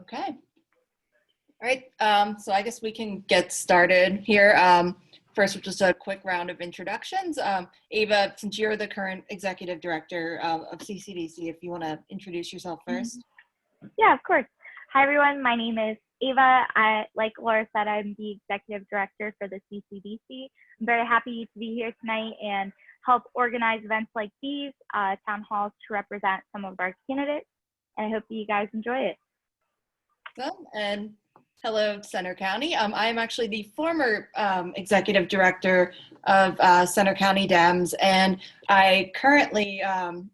Okay. All right. So I guess we can get started here. First, with just a quick round of introductions. Ava, since you're the current executive director of CCDC, if you want to introduce yourself first. Yeah, of course. Hi, everyone. My name is Ava. Like Laura said, I'm the executive director for the CCDC. I'm very happy to be here tonight and help organize events like these, town halls, to represent some of our candidates. And I hope that you guys enjoy it. And hello, Center County. I am actually the former executive director of Center County Dems, and I currently, I'm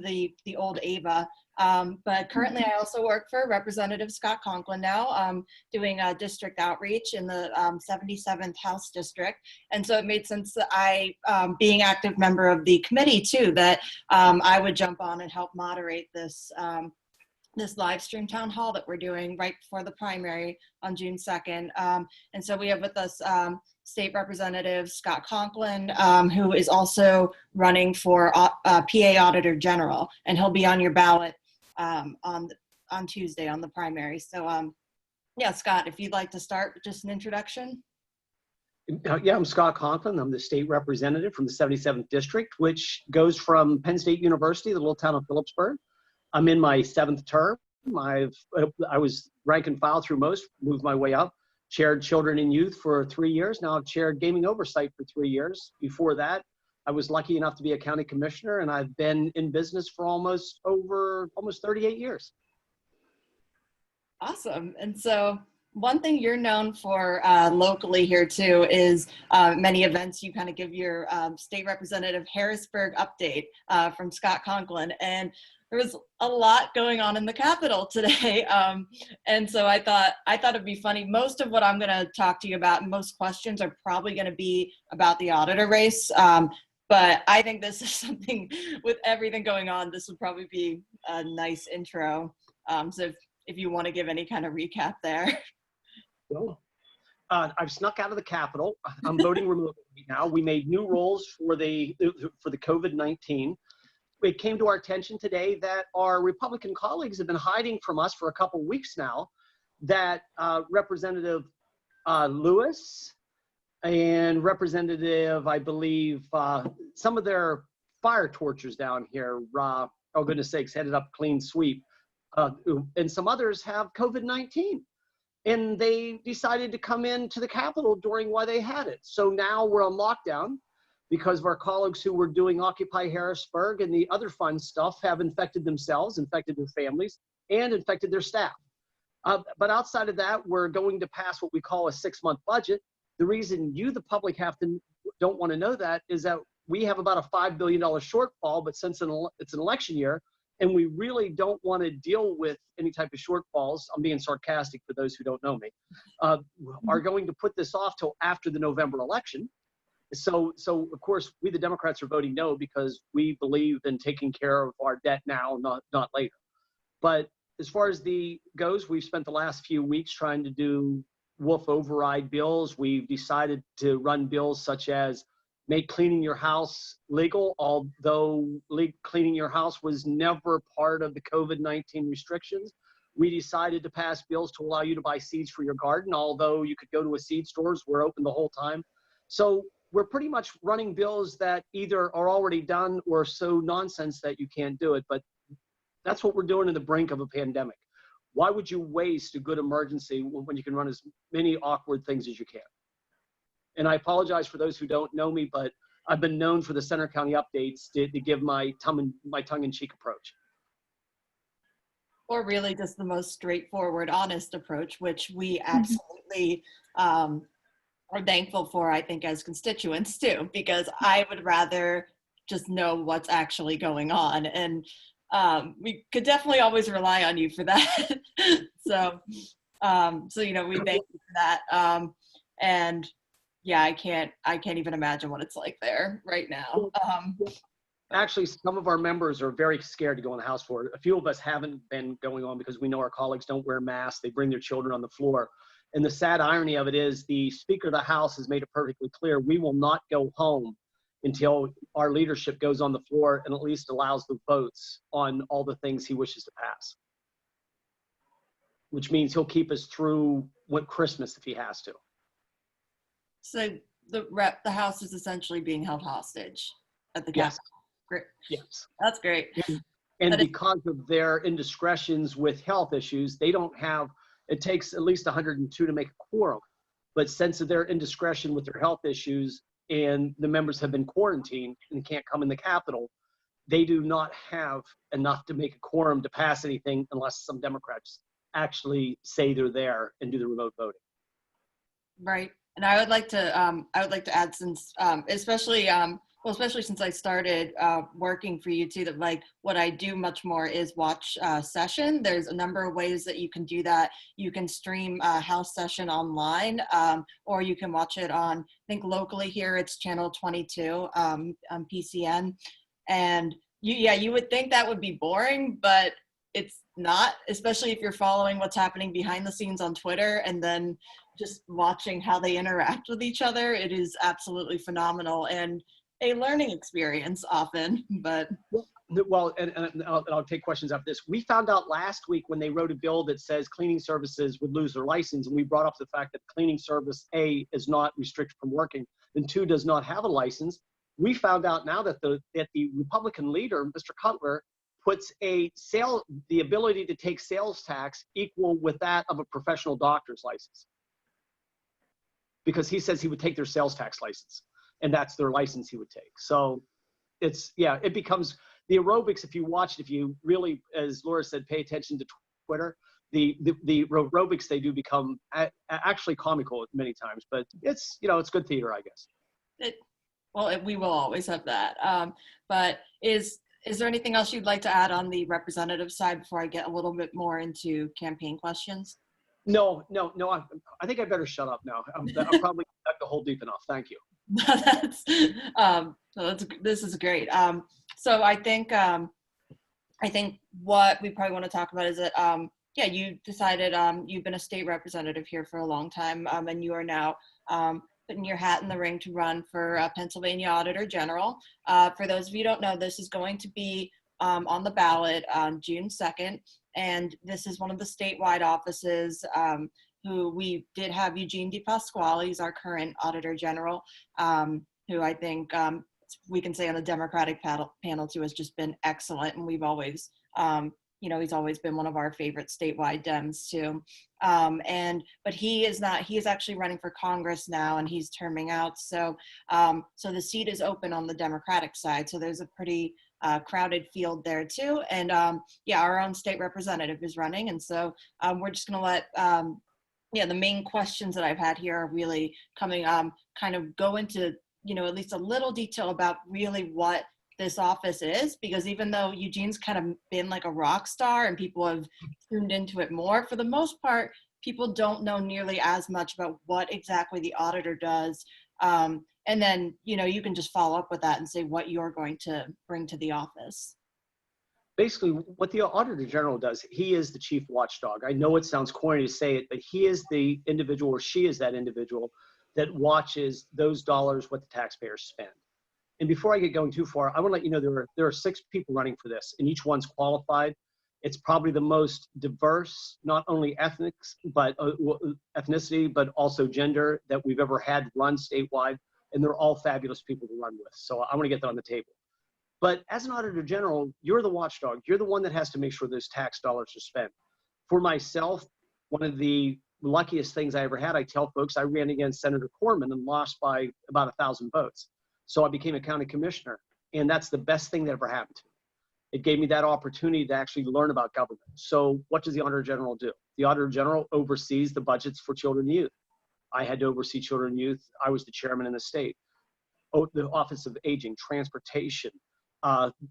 the old Ava, but currently I also work for Representative Scott Conklin now, doing district outreach in the 77th House District. And so it made sense that I, being active member of the committee too, that I would jump on and help moderate this this live stream town hall that we're doing right before the primary on June 2nd. And so we have with us State Representative Scott Conklin, who is also running for PA Auditor General, and he'll be on your ballot on Tuesday on the primary. So yeah, Scott, if you'd like to start with just an introduction. Yeah, I'm Scott Conklin. I'm the state representative from the 77th District, which goes from Penn State University, the little town of Phillipsburg. I'm in my 7th term. I was rank and file through most, moved my way up, chaired children and youth for 3 years. Now I've chaired gaming oversight for 3 years. Before that, I was lucky enough to be a county commissioner, and I've been in business for almost 38 years. Awesome. And so one thing you're known for locally here too is many events you kind of give your state representative Harrisburg update from Scott Conklin. And there was a lot going on in the Capitol today. And so I thought it'd be funny. Most of what I'm going to talk to you about, most questions are probably going to be about the auditor race. But I think this is something with everything going on, this would probably be a nice intro. So if you want to give any kind of recap there. Well, I've snuck out of the Capitol. I'm voting remotely now. We made new rules for the COVID-19. It came to our attention today that our Republican colleagues have been hiding from us for a couple weeks now, that Representative Lewis and Representative, I believe, some of their fire torchers down here, oh goodness sakes, headed up clean sweep, and some others have COVID-19. And they decided to come into the Capitol during why they had it. So now we're on lockdown, because of our colleagues who were doing Occupy Harrisburg and the other fun stuff have infected themselves, infected their families, and infected their staff. But outside of that, we're going to pass what we call a 6-month budget. The reason you, the public, don't want to know that is that we have about a $5 billion shortfall, but since it's an election year, and we really don't want to deal with any type of shortfalls, I'm being sarcastic for those who don't know me, are going to put this off till after the November election. So of course, we the Democrats are voting no because we believe in taking care of our debt now, not later. But as far as goes, we've spent the last few weeks trying to do wolf override bills. We've decided to run bills such as make cleaning your house legal, although cleaning your house was never part of the COVID-19 restrictions. We decided to pass bills to allow you to buy seeds for your garden, although you could go to a seed stores, we're open the whole time. So we're pretty much running bills that either are already done or so nonsense that you can't do it. But that's what we're doing in the brink of a pandemic. Why would you waste a good emergency when you can run as many awkward things as you can? And I apologize for those who don't know me, but I've been known for the Center County updates to give my tongue-in-cheek approach. Or really just the most straightforward, honest approach, which we absolutely are thankful for, I think, as constituents too, because I would rather just know what's actually going on. And we could definitely always rely on you for that. So you know, we thank you for that. And yeah, I can't even imagine what it's like there right now. Actually, some of our members are very scared to go on the House floor. A few of us haven't been going on because we know our colleagues don't wear masks. They bring their children on the floor. And the sad irony of it is the Speaker of the House has made it perfectly clear we will not go home until our leadership goes on the floor and at least allows the votes on all the things he wishes to pass. which means he'll keep us through Christmas if he has to. So the House is essentially being held hostage at the Yes. Capitol. Great. Yes. That's great. And That is- because of their indiscretions with health issues, they don't have, it takes at least 102 to make a quorum. But since of their indiscretion with their health issues and the members have been quarantined and can't come in the Capitol, they do not have enough to make a quorum to pass anything unless some Democrats actually say they're there and do the remote voting. Right. And I would like to add, since especially since I started working for you too, that like what I do much more is watch session. There's a number of ways that you can do that. You can stream House session online, or you can watch it on, I think locally here it's channel 22 on PCN. And you would think that would be boring, but it's not, especially if you're following what's happening behind the scenes on Twitter and then just watching how they interact with each other. It is absolutely phenomenal and a learning experience often, but. Well, and I'll take questions after this. We found out last week when they wrote a bill that says cleaning services would lose their license, and we brought up the fact that cleaning service, A, is not restricted from working, and 2, does not have a license. We found out now that the Republican leader, Mr. Cutler, puts the ability to take sales tax equal with that of a professional doctor's license. Because he says he would take their sales tax license, and that's their license he would take. So it becomes the aerobics. If you watch it, if you really, as Laura said, pay attention to Twitter, the aerobics they do become actually comical many times, but it's good theater, I guess. We will always have that. But is there anything else you'd like to add on the representative side before I get a little bit more into campaign questions? No. I think I better shut up now. I'm probably not the hole deep enough. Thank you. This is great. So I think what we probably want to talk about is that you decided you've been a state representative here for a long time, and you are now putting your hat in the ring to run for Pennsylvania Auditor General. For those of you who don't know, this is going to be on the ballot on June 2nd. And this is one of the statewide offices who we did have Eugene DePasquale, he's our current Auditor General, who I think we can say on the Democratic panel too has just been excellent. And we've always, he's always been one of our favorite statewide Dems too. But he is actually running for Congress now, and he's terming out. So the seat is open on the Democratic side. So there's a pretty crowded field there too. And our own state representative is running. And so we're just gonna let, the main questions that I've had here are really coming, kind of go into, at least a little detail about really what this office is, because even though Eugene's kind of been like a rock star and people have tuned into it more, for the most part, people don't know nearly as much about what exactly the auditor does. And then, you can just follow up with that and say what you're going to bring to the office. Basically, what the Auditor General does, he is the chief watchdog. I know it sounds corny to say it, but he is the individual, or she is that individual that watches those dollars, what the taxpayers spend. And before I get going too far, I want to let you know there are 6 people running for this, and each one's qualified. It's probably the most diverse, not only ethnicity, but also gender that we've ever had run statewide. And they're all fabulous people to run with. So I want to get that on the table. But as an Auditor General, you're the watchdog. You're the one that has to make sure those tax dollars are spent. For myself, one of the luckiest things I ever had, I tell folks, I ran against Senator Corman and lost by about 1,000 votes. So I became a county commissioner. And that's the best thing that ever happened to me. It gave me that opportunity to actually learn about government. So what does the Auditor General do? The Auditor General oversees the budgets for children and youth. I had to oversee children and youth. I was the chairman in the state. The Office of Aging, transportation,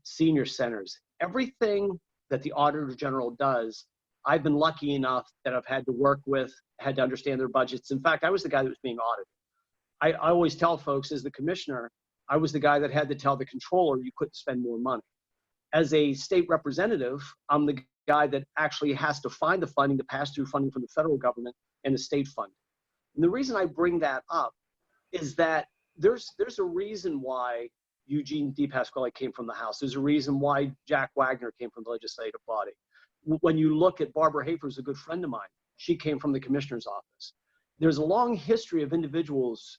senior centers, everything that the Auditor General does, I've been lucky enough that I've had to work with, had to understand their budgets. In fact, I was the guy that was being audited. I always tell folks, as the commissioner, I was the guy that had to tell the controller you couldn't spend more money. As a state representative, I'm the guy that actually has to find the funding, the pass-through funding from the federal government and the state fund. And the reason I bring that up is that there's a reason why Eugene DePasquale came from the House. There's a reason why Jack Wagner came from the legislative body. when you look at Barbara Hafer, who's a good friend of mine, she came from the commissioner's office. There's a long history of individuals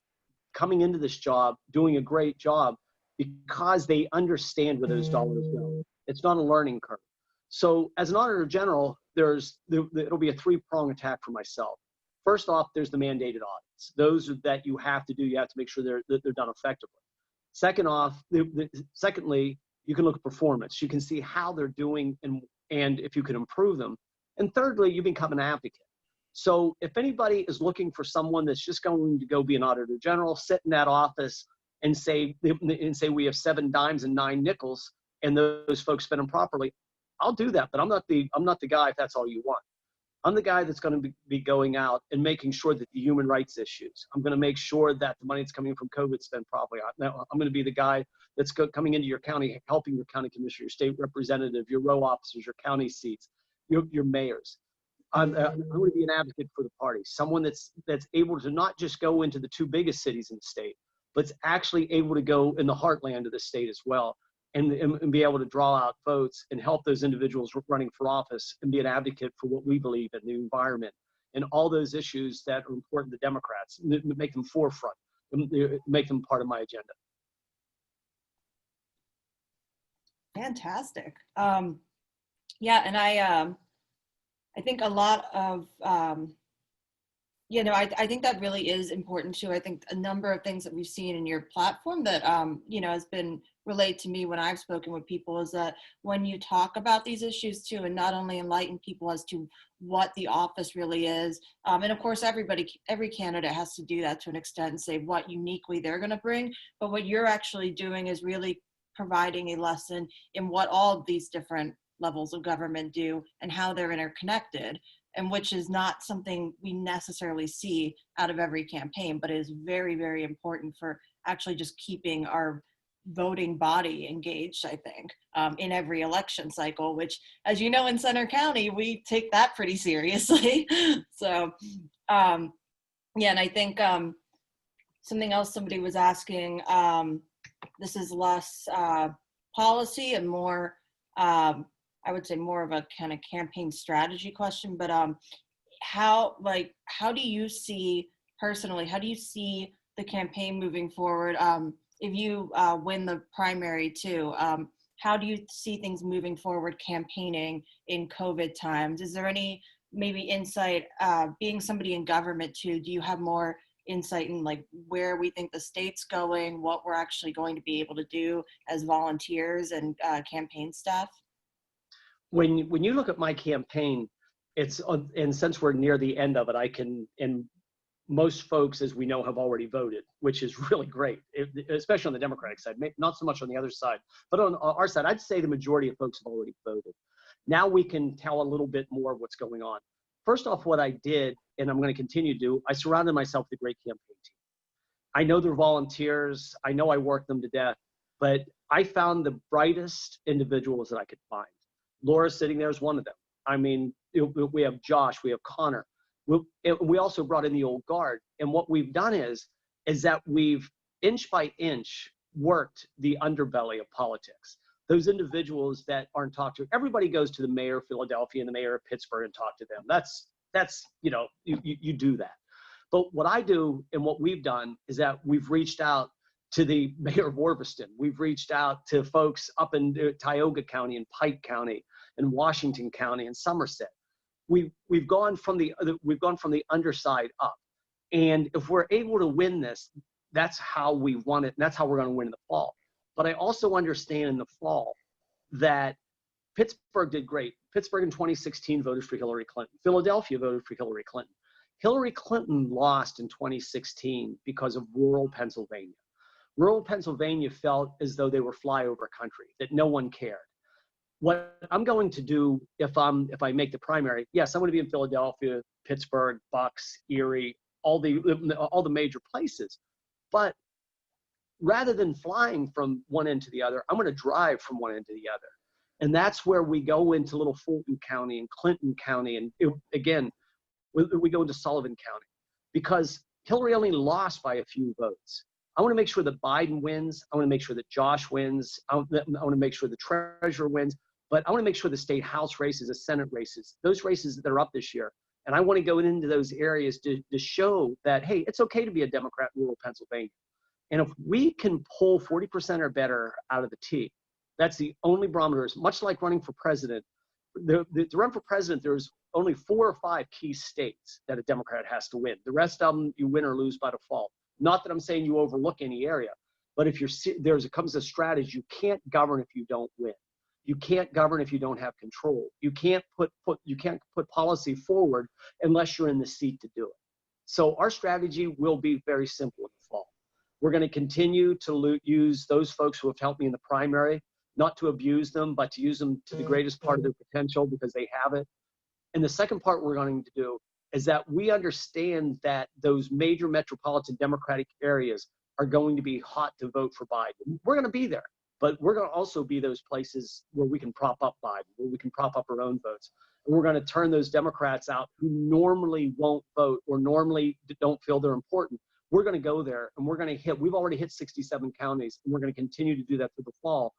coming into this job, doing a great job because they understand where those dollars go. It's not a learning curve. So as an Auditor General, it'll be a three-prong attack for myself. First off, there's the mandated audits. Those that you have to do, you have to make sure they're done effectively. Secondly, you can look at performance. You can see how they're doing and if you can improve them. And thirdly, you become an advocate. So if anybody is looking for someone that's just going to go be an Auditor General, sit in that office and say we have 7 dimes and 9 nickels and those folks spend them properly, I'll do that, but I'm not the guy if that's all you want. I'm the guy that's going to be going out and making sure that the human rights issues, I'm going to make sure that the money that's coming from COVID spent properly. Now, I'm going to be the guy that's coming into your county, helping your county commissioner, your state representative, your row officers, your county seats, your mayors. I'm going to be an advocate for the party, someone that's able to not just go into the 2 biggest cities in the state, but actually able to go in the heartland of the state as well. And be able to draw out votes and help those individuals running for office and be an advocate for what we believe in the environment and all those issues that are important to Democrats, make them forefront, make them part of my agenda. Fantastic. Yeah, and I think a lot of, I think that really is important too. I think a number of things that we've seen in your platform that, has been relayed to me when I've spoken with people is that when you talk about these issues too, and not only enlighten people as to what the office really is, and of course every candidate has to do that to an extent and say what uniquely they're going to bring, but what you're actually doing is really providing a lesson in what all of these different levels of government do and how they're interconnected, and which is not something we necessarily see out of every campaign, but is very, very important for actually just keeping our voting body engaged, I think, in every election cycle, which, as you know, in Center County, we take that pretty seriously. So, and I think something else somebody was asking, this is less policy and more, I would say more of a kind of campaign strategy question, but how do you see personally, how do you see the campaign moving forward? If you win the primary too, how do you see things moving forward campaigning in COVID times? Is there any maybe insight, being somebody in government too, do you have more insight in like where we think the state's going, what we're actually going to be able to do as volunteers and campaign staff? When you look at my campaign, and since we're near the end of it, and most folks, as we know, have already voted, which is really great, especially on the Democratic side, not so much on the other side, but on our side, I'd say the majority of folks have already voted. Now we can tell a little bit more of what's going on. First off, what I did, and I'm going to continue to do, I surrounded myself with a great campaign team. I know they're volunteers. I know I work them to death, but I found the brightest individuals that I could find. Laura sitting there is one of them. I mean, we have Josh, we have Connor. We also brought in the old guard. And what we've done is that we've inch by inch worked the underbelly of politics. Those individuals that aren't talked to. Everybody goes to the mayor of Philadelphia and the mayor of Pittsburgh and talk to them. That's you do that. But what I do and what we've done is that we've reached out to the mayor of Warviston. We've reached out to folks up in Tioga County and Pike County and Washington County and Somerset. We've gone from the underside up. And if we're able to win this, that's how we won it. And that's how we're going to win in the fall. But I also understand in the fall that Pittsburgh did great. Pittsburgh in 2016 voted for Hillary Clinton. Philadelphia voted for Hillary Clinton. Hillary Clinton lost in 2016 because of rural Pennsylvania. Rural Pennsylvania felt as though they were flyover country, that no one cared. What I'm going to do if I make the primary, yes, I'm going to be in Philadelphia, Pittsburgh, Bucks, Erie, all the major places. But rather than flying from one end to the other, I'm going to drive from one end to the other. And that's where we go into little Fulton County and Clinton County. And again, we go into Sullivan County because Hillary only lost by a few votes. I want to make sure that Biden wins. I want to make sure that Josh wins. I want to make sure the treasurer wins. but I want to make sure the state house races, the Senate races, those races that are up this year. And I want to go into those areas to show that, hey, it's okay to be a Democrat in rural Pennsylvania. And if we can pull 40% or better out of the T, that's the only barometers, much like running for president. To run for president, there's only 4 or 5 key states that a Democrat has to win. The rest of them, you win or lose by default. Not that I'm saying you overlook any area, but if comes a strategy, you can't govern if you don't win. You can't govern if you don't have control. You can't put policy forward unless you're in the seat to do it. So our strategy will be very simple in the fall. We're going to continue to use those folks who have helped me in the primary, not to abuse them, but to use them to the greatest part of their potential because they have it. And the second part we're going to do is that we understand that those major metropolitan Democratic areas are going to be hot to vote for Biden. We're going to be there, but we're going to also be those places where we can prop up Biden, where we can prop up our own votes. And we're going to turn those Democrats out who normally won't vote or normally don't feel they're important. We're going to go there and we're going to we've already hit 67 counties, and we're going to continue to do that through the fall.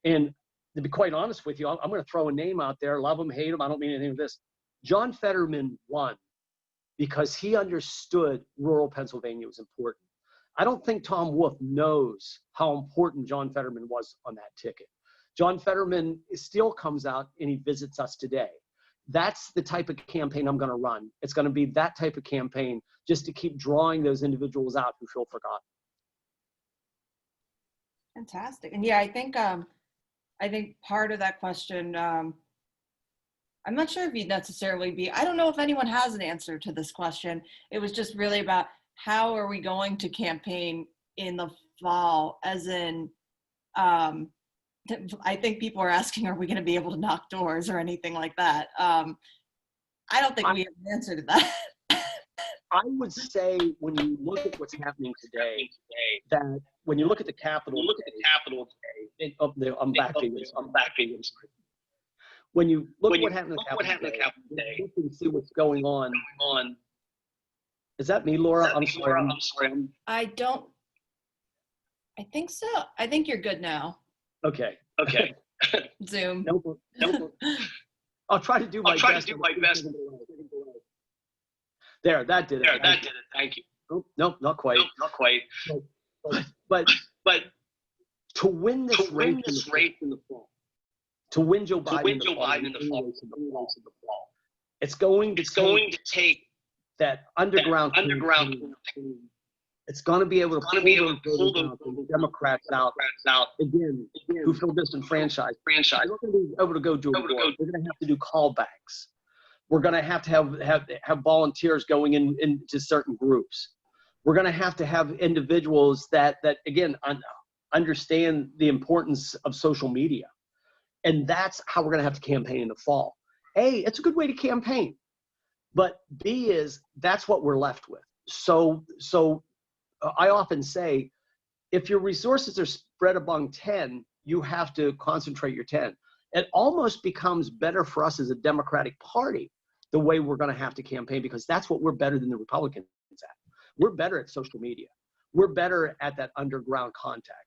And to be quite honest with you, I'm going to throw a name out there, love him, hate him, I don't mean anything of this. John Fetterman won because he understood rural Pennsylvania was important. I don't think Tom Wolf knows how important John Fetterman was on that ticket. John Fetterman still comes out and he visits us today. That's the type of campaign I'm going to run. It's going to be that type of campaign just to keep drawing those individuals out who feel forgotten. Fantastic. And yeah, I think part of that question, I'm not sure if you'd necessarily be, I don't know if anyone has an answer to this question. It was just really about how are we going to campaign in the fall, as in, I think people are asking, are we going to be able to knock doors or anything like that? I don't think we have an answer to that. I would say when you look at what's happening today, that when you look at the Capitol, I'm backing. When you look at what happened in the Capitol today, look and see what's going on. Is that me, Laura? I'm sorry. I think so. I think you're good now. Okay. Zoom. Nope. I'll try to do my best. There, that did it. Thank you. Nope, not quite. But to win this race in the fall, to win Joe Biden in the fall, it's going to take that underground. It's going to be able to pull those Democrats out again who feel disenfranchised. They're not going to be able to go do it. We're going to have to do callbacks. We're going to have volunteers going into certain groups. We're going to have individuals that again understand the importance of social media, and that's how we're going to have to campaign in the fall. A, it's a good way to campaign, but B is that's what we're left with. So I often say, if your resources are spread among 10, you have to concentrate your 10. It almost becomes better for us as a Democratic Party the way we're going to have to campaign, because that's what we're better than the Republicans at. We're better at social media. We're better at that underground contact.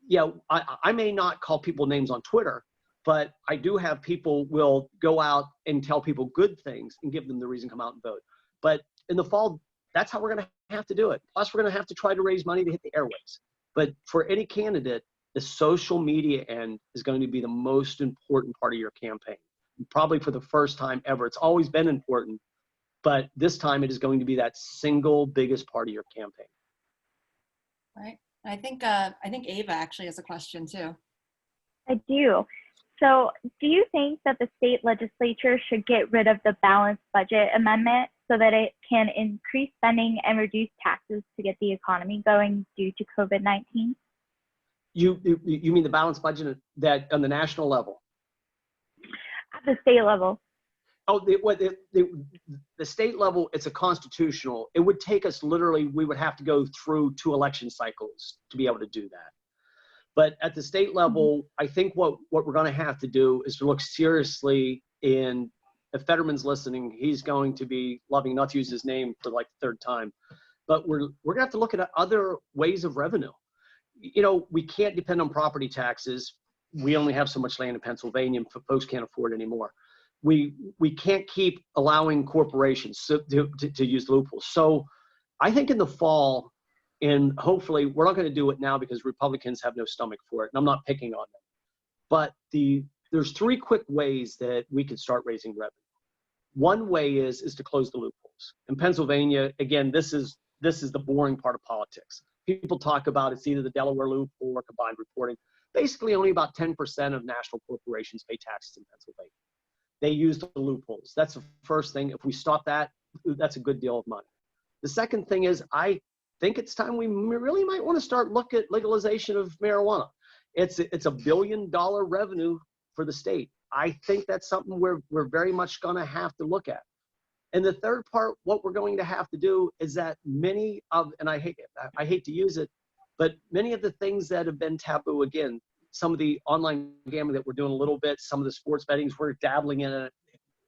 Yeah, I may not call people names on Twitter, but I do have people will go out and tell people good things and give them the reason to come out and vote. But in the fall, that's how we're going to have to do it. Plus, we're going to have to try to raise money to hit the airwaves. But for any candidate, the social media end is going to be the most important part of your campaign. Probably for the first time ever. It's always been important, but this time it is going to be that single biggest part of your campaign. Right. I think Ava actually has a question too. I do. So do you think that the state legislature should get rid of the balanced budget amendment so that it can increase spending and reduce taxes to get the economy going due to COVID-19? You mean the balanced budget that on the national level? At the state level. Oh, the state level, it's a constitutional. It would take us literally, we would have to go through 2 election cycles to be able to do that. But at the state level, I think what we're going to have to do is to look seriously in, if Fetterman's listening, he's going to be loving, not to use his name for like the 3rd time, but we're going to have to look at other ways of revenue. You know, we can't depend on property taxes we only have so much land in Pennsylvania, and folks can't afford it anymore. We can't keep allowing corporations to use loopholes. So I think in the fall, and hopefully we're not going to do it now because Republicans have no stomach for it, and I'm not picking on them. But there's 3 quick ways that we could start raising revenue. One way is to close the loopholes. In Pennsylvania, again, this is the boring part of politics. People talk about it's either the Delaware loophole or combined reporting. Basically, only about 10% of national corporations pay taxes in Pennsylvania. They use the loopholes. That's the first thing. If we stop that, that's a good deal of money. The second thing is, I think it's time we really might want to start look at legalization of marijuana. It's a $1 billion revenue for the state. I think that's something we're very much going to have to look at. And the third part, what we're going to have to do is that many of, and I hate to use it, but many of the things that have been taboo, again, some of the online gambling that we're doing a little bit, some of the sports bettings we're dabbling in it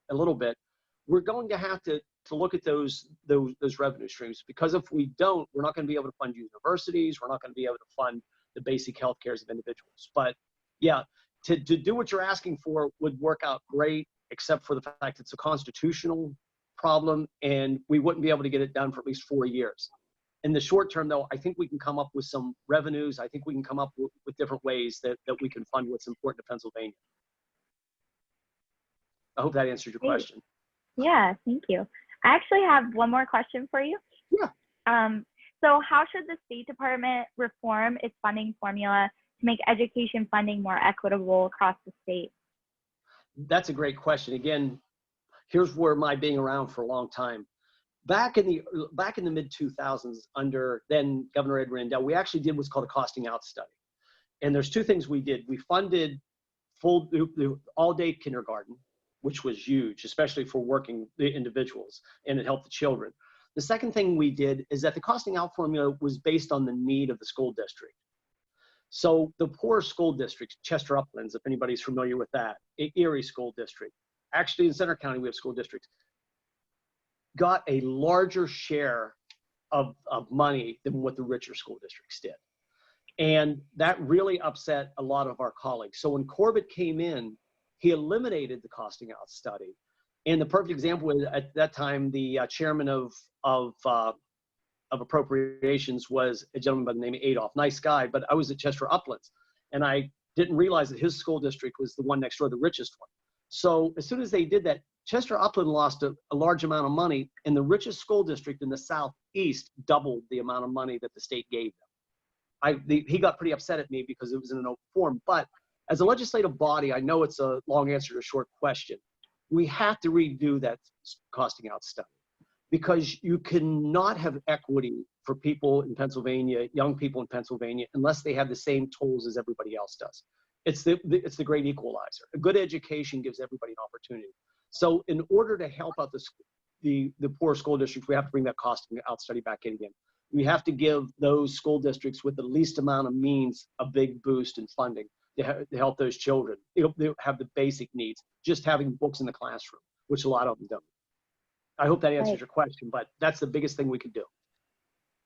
a little bit, we're going to have to look at those revenue streams, because if we don't, we're not going to be able to fund universities, we're not going to be able to fund the basic health cares of individuals. But yeah, to do what you're asking for would work out great, except for the fact it's a constitutional problem and we wouldn't be able to get it done for at least 4 years. In the short term, though, I think we can come up with some revenues. I think we can come up with different ways that we can fund what's important to Pennsylvania. I hope that answered your question. Yeah, thank you. I actually have one more question for you. Yeah. So how should the State Department reform its funding formula to make education funding more equitable across the state? That's a great question. Again, here's where my being around for a long time. Back in the mid 2000s, under then Governor Ed Rendell, we actually did what's called a costing out study. And there's 2 things we did. We funded full all-day kindergarten, which was huge, especially for working individuals, and it helped the children. The second thing we did is that the costing out formula was based on the need of the school district. So the poor school districts, Chester Uplands, if anybody's familiar with that, Erie School District, actually in Center County we have school districts, got a larger share of money than what the richer school districts did. And that really upset a lot of our colleagues. So when Corbett came in, he eliminated the costing out study. And the perfect example was, at that time, the chairman of appropriations was a gentleman by the name of Adolph. Nice guy, but I was at Chester Uplands, and I didn't realize that his school district was the one next door, the richest one. So as soon as they did that, Chester Upland lost a large amount of money, and the richest school district in the Southeast doubled the amount of money that the state gave them. He got pretty upset at me because it was in an open forum. But as a legislative body, I know it's a long answer to a short question. We have to redo that costing out study, because you cannot have equity for people in Pennsylvania, young people in Pennsylvania, unless they have the same tools as everybody else does. It's the great equalizer. A good education gives everybody an opportunity. So in order to help out the poor school districts, we have to bring that costing out study back in again. We have to give those school districts with the least amount of means a big boost in funding to help those children. They have the basic needs, just having books in the classroom, which a lot of them don't. I hope that answers your question, but that's the biggest thing we could do.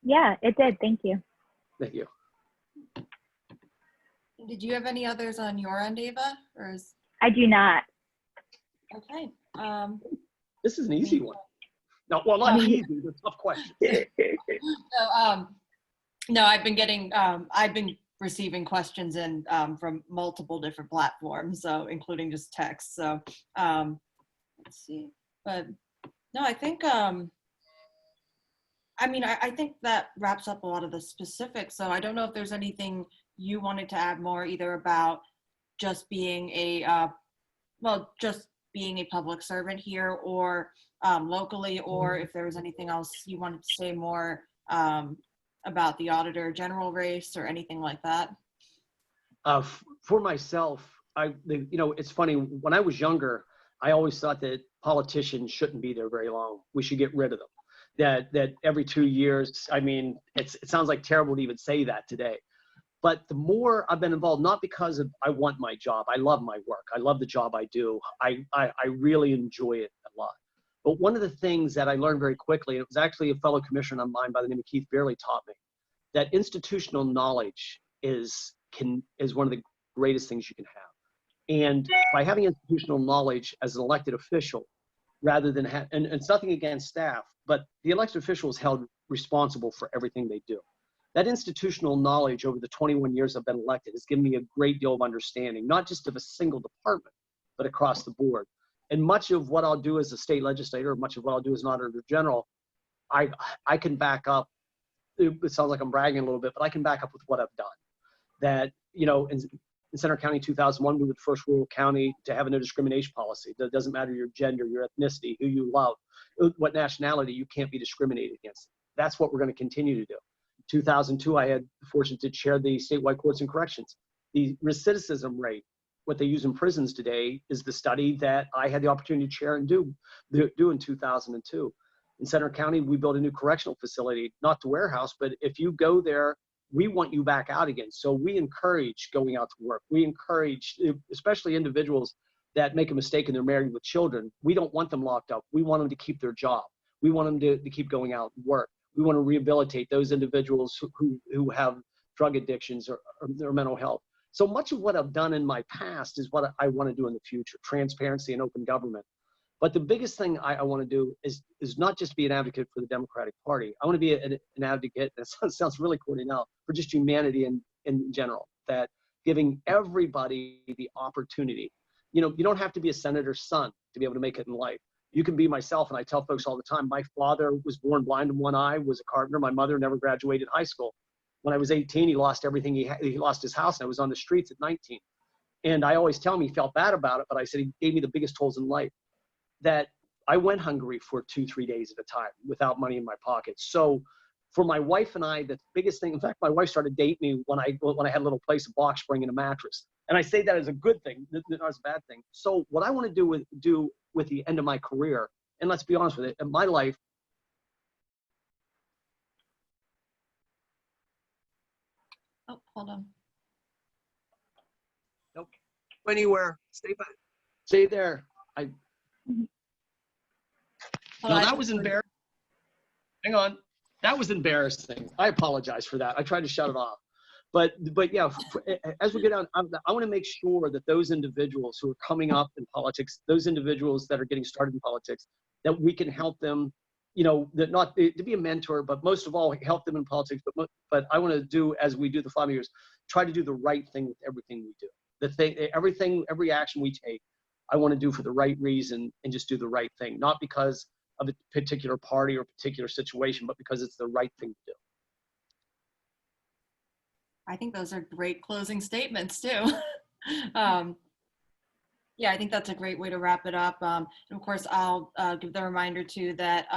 Yeah, it did. Thank you. Thank you. Did you have any others on your end, Ava? Or I do not. Okay. This is an easy one. No, well, not easy, but tough question. No, I've been receiving questions in from multiple different platforms, so including just text. So let's see. But no, I think I think that wraps up a lot of the specifics. So I don't know if there's anything you wanted to add more, either about just being a public servant here, or locally, or if there was anything else you wanted to say more about the Auditor General race or anything like that. For myself, it's funny. When I was younger, I always thought that politicians shouldn't be there very long. We should get rid of them. That every 2 years, it sounds like terrible to even say that today. But the more I've been involved, not because I want my job. I love my work. I love the job I do. I really enjoy it a lot. But one of the things that I learned very quickly, and it was actually a fellow commissioner of mine by the name of Keith Beerley taught me, that institutional knowledge is one of the greatest things you can have. And by having institutional knowledge as an elected official, rather than and it's nothing against staff, but the elected official is held responsible for everything they do. That institutional knowledge over the 21 years I've been elected has given me a great deal of understanding, not just of a single department, but across the board. And much of what I'll do as a state legislator, much of what I'll do as an Auditor General, I can back up. It sounds like I'm bragging a little bit, but I can back up with what I've done. That, you know, in Center County 2001, we were the first rural county to have a no discrimination policy. That doesn't matter your gender, your ethnicity, who you love, what nationality, you can't be discriminated against. That's what we're going to continue to do. 2002, I had the fortune to chair the statewide courts and corrections. The recidivism rate, what they use in prisons today, is the study that I had the opportunity to chair and do in 2002. In Center County, we built a new correctional facility, not the warehouse, but if you go there, we want you back out again. So we encourage going out to work. We encourage, especially individuals that make a mistake and they're married with children. We don't want them locked up. We want them to keep their job. We want them to keep going out and work. We want to rehabilitate those individuals who have drug addictions or mental health. So much of what I've done in my past is what I want to do in the future, transparency and open government. But the biggest thing I want to do is not just be an advocate for the Democratic Party. I want to be an advocate, that sounds really corny now, for just humanity in general, that giving everybody the opportunity. You know, you don't have to be a senator's son to be able to make it in life. You can be myself, and I tell folks all the time, my father was born blind in one eye, was a carpenter. My mother never graduated high school. When I was 18, he lost everything he had. He lost his house, and I was on the streets at 19. And I always tell him he felt bad about it, but I said he gave me the biggest tools in life. That I went hungry for 2-3 days at a time without money in my pocket. So for my wife and I, the biggest thing, in fact, my wife started dating me when I had a little place, a box spring and a mattress. And I say that as a good thing, not as a bad thing. So what I want to do with the end of my career, and let's be honest with it, in my life, Oh, hold on. nope, Anywhere, stay back. stay there. Hold No, on. that was embarrassing. Hang on. That was embarrassing. I apologize for that. I tried to shut it off. But yeah, as we get on, I want to make sure that those individuals who are coming up in politics, those individuals that are getting started in politics, that we can help them, you know, that not to be a mentor, but most of all, help them in politics. But I want to do, as we do the 5 years, try to do the right thing with everything we do. Every action we take, I want to do for the right reason and just do the right thing, not because of a particular party or particular situation, but because it's the right thing to do. I think those are great closing statements too. Yeah, I think that's a great way to wrap it up. And of course, I'll give the reminder too that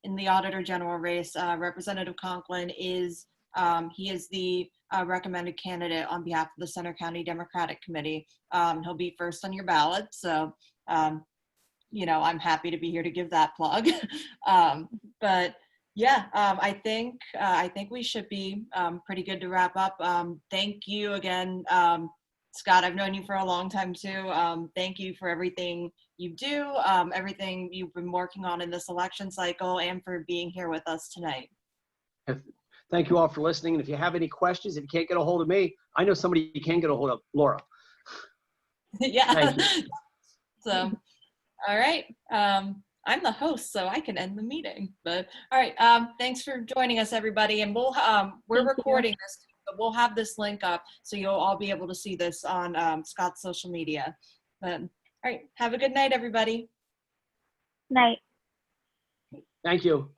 in the Auditor General race, Representative Conklin is the recommended candidate on behalf of the Center County Democratic Committee. He'll be first on your ballot, so you know, I'm happy to be here to give that plug. But yeah, I think we should be pretty good to wrap up. Thank you again, Scott. I've known you for a long time too. Thank you for everything you do, everything you've been working on in this election cycle, and for being here with us tonight. Thank you all for listening. And if you have any questions, if you can't get a hold of me, I know somebody you can get a hold of, Laura. Yeah. Thank you. So, all right. I'm the host, so I can end the meeting. But all right, thanks for joining us, everybody. And we're recording this, but we'll have this link up so you'll all be able to see this on Scott's social media. But all right, have a good night, everybody. Night. Thank you.